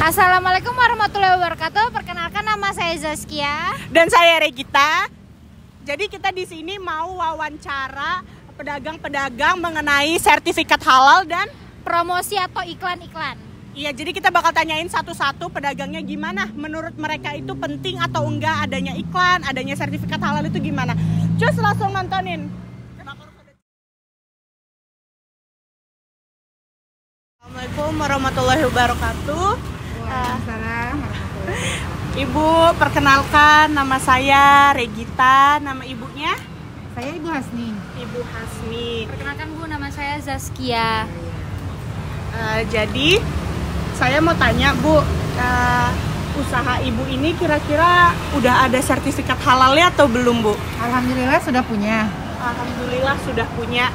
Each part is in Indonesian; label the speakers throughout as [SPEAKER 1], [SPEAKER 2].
[SPEAKER 1] Assalamualaikum warahmatullahi wabarakatuh. Perkenalkan, nama saya Zaskia
[SPEAKER 2] dan saya Regita. Jadi kita di sini mau wawancara pedagang-pedagang mengenai sertifikat halal dan
[SPEAKER 1] promosi atau iklan-iklan.
[SPEAKER 2] Iya, jadi kita bakal tanyain satu-satu pedagangnya gimana menurut mereka itu penting atau enggak adanya iklan, adanya sertifikat halal itu gimana. Cus, langsung nontonin. Assalamualaikum warahmatullahi wabarakatuh.
[SPEAKER 3] Waalaikumsalam.
[SPEAKER 2] Ibu, perkenalkan, nama saya Regita, nama ibunya?
[SPEAKER 3] Saya Ibu Hasni.
[SPEAKER 2] Ibu Hasni.
[SPEAKER 1] Perkenalkan Bu, nama saya Zaskia.
[SPEAKER 2] Jadi saya mau tanya Bu, usaha ibu ini kira-kira udah ada sertifikat halalnya atau belum Bu?
[SPEAKER 3] Alhamdulillah sudah punya.
[SPEAKER 2] Alhamdulillah sudah punya.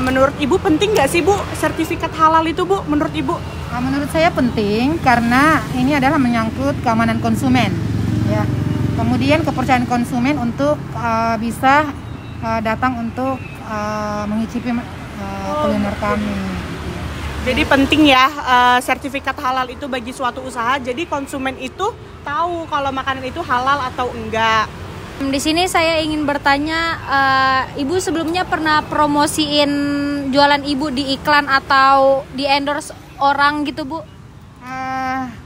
[SPEAKER 2] Menurut ibu penting nggak sih Bu sertifikat halal itu Bu? Menurut ibu?
[SPEAKER 3] Menurut saya penting karena ini adalah menyangkut keamanan konsumen, ya. Kemudian kepercayaan konsumen untuk bisa datang untuk mengicipi kuliner kami.
[SPEAKER 2] Jadi penting ya sertifikat halal itu bagi suatu usaha. Jadi konsumen itu tahu kalau makanan itu halal atau enggak.
[SPEAKER 1] Di sini saya ingin bertanya, Ibu sebelumnya pernah promosiin jualan Ibu di iklan atau di endorse orang gitu Bu?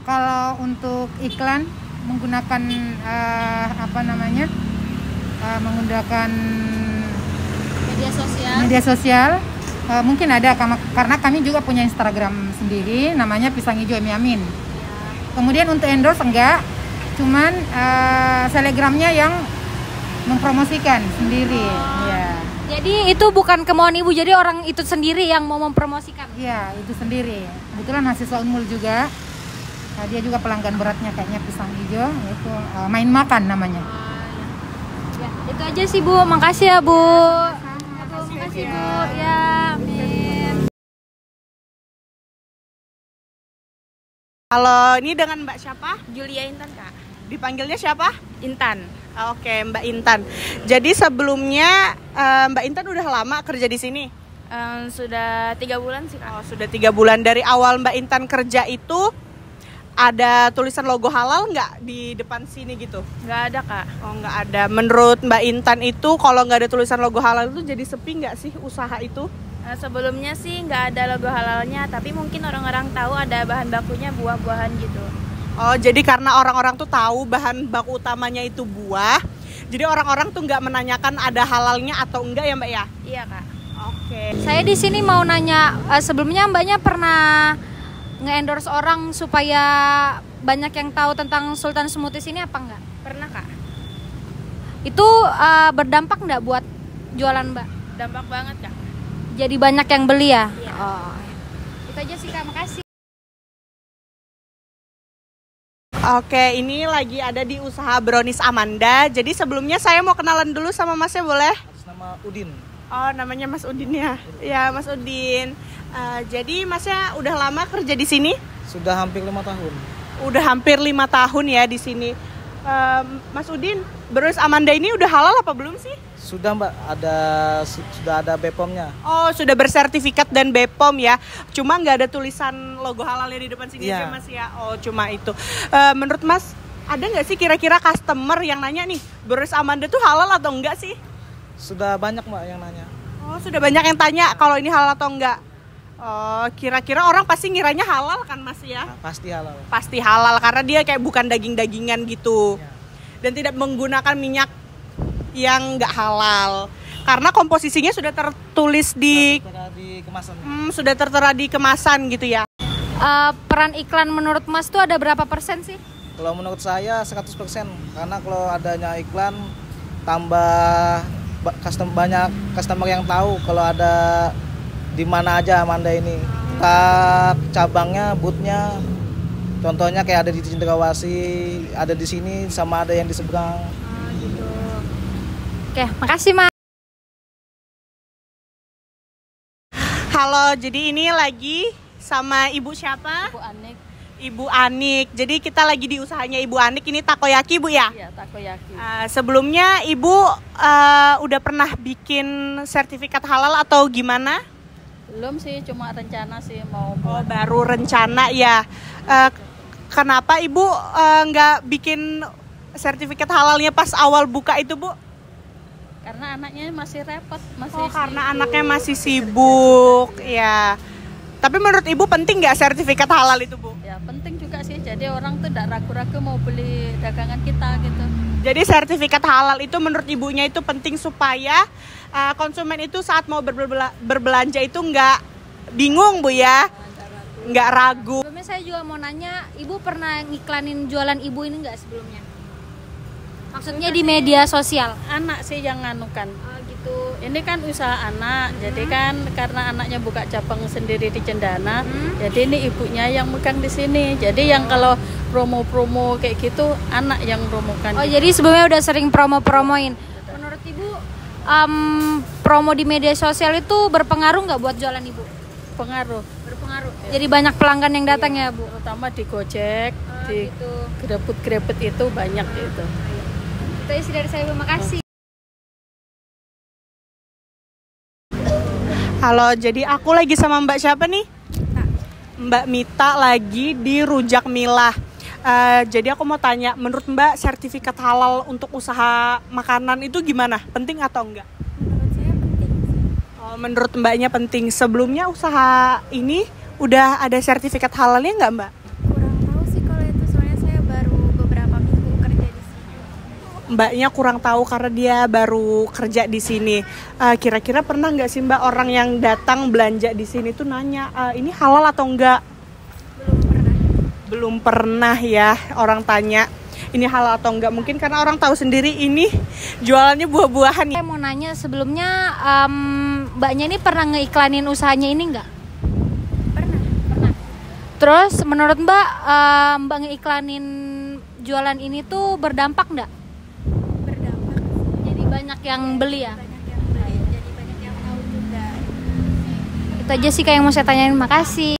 [SPEAKER 3] Kalau untuk iklan menggunakan menggunakan media sosial mungkin ada, karena kami juga punya Instagram sendiri namanya Pisang Hijau Yamin. Kemudian untuk endorse enggak, cuman selebgramnya yang mempromosikan sendiri. Ya.
[SPEAKER 1] Jadi itu bukan kemauan Ibu, jadi orang itu sendiri yang mau mempromosikan?
[SPEAKER 3] Iya, itu sendiri. Kebetulan mahasiswa Unmul juga, dia juga pelanggan beratnya kayaknya Pisang Hijau, itu main makan namanya.
[SPEAKER 1] Ya, itu aja sih Bu, makasih ya Bu. Makasih Bu, ya amin.
[SPEAKER 2] Kalau ini dengan Mbak siapa?
[SPEAKER 4] Julia Intan Kak.
[SPEAKER 2] Dipanggilnya siapa?
[SPEAKER 4] Intan.
[SPEAKER 2] Oke, Mbak Intan. Jadi sebelumnya Mbak Intan udah lama kerja di sini?
[SPEAKER 4] Sudah 3 bulan sih Kak.
[SPEAKER 2] Oh, sudah 3 bulan. Dari awal Mbak Intan kerja itu ada tulisan logo halal nggak di depan sini gitu?
[SPEAKER 4] Nggak ada Kak.
[SPEAKER 2] Oh, nggak ada. Menurut Mbak Intan itu kalau nggak ada tulisan logo halal itu jadi sepi nggak sih usaha itu?
[SPEAKER 4] Sebelumnya sih nggak ada logo halalnya, tapi mungkin orang-orang tahu ada bahan bakunya buah-buahan gitu.
[SPEAKER 2] Oh, jadi karena orang-orang tuh tahu bahan baku utamanya itu buah, jadi orang-orang tuh nggak menanyakan ada halalnya atau enggak ya Mbak ya?
[SPEAKER 4] Iya Kak.
[SPEAKER 2] Oke.
[SPEAKER 1] Saya di sini mau nanya, sebelumnya Mbaknya pernah nge-endorse orang supaya banyak yang tahu tentang Sultan Smoothies ini apa enggak?
[SPEAKER 4] Pernah Kak.
[SPEAKER 1] Itu berdampak enggak buat jualan Mbak?
[SPEAKER 4] Dampak banget Kak.
[SPEAKER 1] Jadi banyak yang beli ya?
[SPEAKER 4] Iya.
[SPEAKER 1] Oh. Itu aja sih Kak, makasih.
[SPEAKER 2] Oke, ini lagi ada di usaha Brownies Amanda. Jadi sebelumnya saya mau kenalan dulu sama Masnya, boleh?
[SPEAKER 5] Atas nama Udin.
[SPEAKER 2] Oh, namanya Mas Udin ya? Ya, Mas Udin. Jadi Masnya udah lama kerja di sini?
[SPEAKER 5] Sudah hampir 5 tahun.
[SPEAKER 2] Udah hampir 5 tahun ya di sini. Mas Udin, Brownies Amanda ini udah halal apa belum sih?
[SPEAKER 5] Sudah Mbak, sudah ada BPOM-nya.
[SPEAKER 2] Oh, sudah bersertifikat dan BPOM ya. Cuma nggak ada tulisan logo halalnya di depan sini aja Mas ya. Oh, cuma itu. Menurut Mas, ada nggak sih kira-kira customer yang nanya nih, Brownies Amanda tuh halal atau enggak sih?
[SPEAKER 5] Sudah banyak Mbak yang nanya.
[SPEAKER 2] Oh, sudah banyak yang tanya kalau ini halal atau enggak. Oh, kira-kira orang pasti ngiranya halal kan Mas ya?
[SPEAKER 5] Nah, pasti halal.
[SPEAKER 2] Pasti halal karena dia kayak bukan daging-dagingan gitu.
[SPEAKER 5] Ya.
[SPEAKER 2] Dan tidak menggunakan minyak yang nggak halal karena komposisinya sudah tertulis di
[SPEAKER 5] kemasan.
[SPEAKER 2] Sudah tertera di kemasan gitu ya.
[SPEAKER 1] Peran iklan menurut Mas tuh ada berapa persen sih?
[SPEAKER 5] Kalau menurut saya 100%, karena kalau adanya iklan tambah banyak customer yang tahu kalau ada di mana aja Amanda ini. Cabangnya, bootnya, contohnya kayak ada di Cendrawasih, ada di sini sama ada yang di seberang.
[SPEAKER 1] Oke, makasih Mas.
[SPEAKER 2] Halo, jadi ini lagi sama Ibu siapa?
[SPEAKER 4] Ibu Anik.
[SPEAKER 2] Ibu Anik. Jadi kita lagi di usahanya Ibu Anik, ini takoyaki Bu ya?
[SPEAKER 4] Iya, takoyaki.
[SPEAKER 2] Sebelumnya Ibu udah pernah bikin sertifikat halal atau gimana?
[SPEAKER 4] Belum sih, cuma rencana sih mau
[SPEAKER 2] Oh, baru rencana ya. kenapa Ibu nggak bikin sertifikat halalnya pas awal buka itu, Bu?
[SPEAKER 6] Karena anaknya masih repot, masih
[SPEAKER 2] Karena
[SPEAKER 6] sibuk.
[SPEAKER 2] anaknya masih sibuk, ya. Tapi menurut Ibu penting nggak sertifikat halal itu, Bu?
[SPEAKER 6] Ya penting juga sih, jadi orang tuh tidak ragu-ragu mau beli dagangan kita gitu.
[SPEAKER 2] Jadi sertifikat halal itu menurut Ibunya itu penting supaya konsumen itu saat mau berbelanja itu nggak bingung, Bu ya, nggak ragu.
[SPEAKER 1] Sebelumnya saya juga mau nanya, Ibu pernah ngiklanin jualan Ibu ini nggak sebelumnya? Maksudnya di media sosial?
[SPEAKER 6] Anak sih yang nganukan.
[SPEAKER 1] Oh gitu.
[SPEAKER 6] Ini kan usaha anak, jadi kan karena anaknya buka cabang sendiri di Cendana, jadi ini ibunya yang megang di sini. Jadi yang kalau promo-promo kayak gitu anak yang promokan.
[SPEAKER 1] Oh jadi sebelumnya udah sering promo-promoin. Menurut Ibu promo di media sosial itu berpengaruh nggak buat jualan Ibu?
[SPEAKER 6] Pengaruh.
[SPEAKER 1] Berpengaruh. Jadi banyak pelanggan yang datang ya Bu?
[SPEAKER 6] Terutama di Gojek, di
[SPEAKER 1] Gitu.
[SPEAKER 6] Grabfood itu banyak gitu.
[SPEAKER 1] Itu isi dari saya, Bu. Makasih.
[SPEAKER 2] Halo, jadi aku lagi sama Mbak siapa nih? Mbak Mita lagi di Rujak Milah. Jadi aku mau tanya, menurut Mbak sertifikat halal untuk usaha makanan itu gimana? Penting atau enggak?
[SPEAKER 4] Menurut saya penting sih.
[SPEAKER 2] Oh, menurut Mbaknya penting. Sebelumnya usaha ini udah ada sertifikat halalnya nggak, Mbak?
[SPEAKER 4] Kurang tahu sih kalau itu, soalnya saya baru beberapa minggu kerja di sini.
[SPEAKER 2] Mbaknya kurang tahu karena dia baru kerja di sini. Kira-kira pernah nggak sih Mbak orang yang datang belanja di sini tuh nanya ini halal atau enggak?
[SPEAKER 4] Belum pernah.
[SPEAKER 2] Belum pernah ya orang tanya ini halal atau enggak. Mungkin karena orang tahu sendiri ini jualannya buah-buahan ya.
[SPEAKER 1] Saya mau nanya sebelumnya Mbaknya ini pernah ngeiklanin usahanya ini nggak?
[SPEAKER 4] Pernah.
[SPEAKER 1] Terus menurut Mbak, Mbak ngeiklanin jualan ini tuh berdampak nggak?
[SPEAKER 4] Berdampak.
[SPEAKER 1] Jadi banyak yang beli ya?
[SPEAKER 4] Banyak yang beli, jadi banyak yang tahu juga.
[SPEAKER 1] Itu aja sih kayak yang mau saya tanyain. Makasih.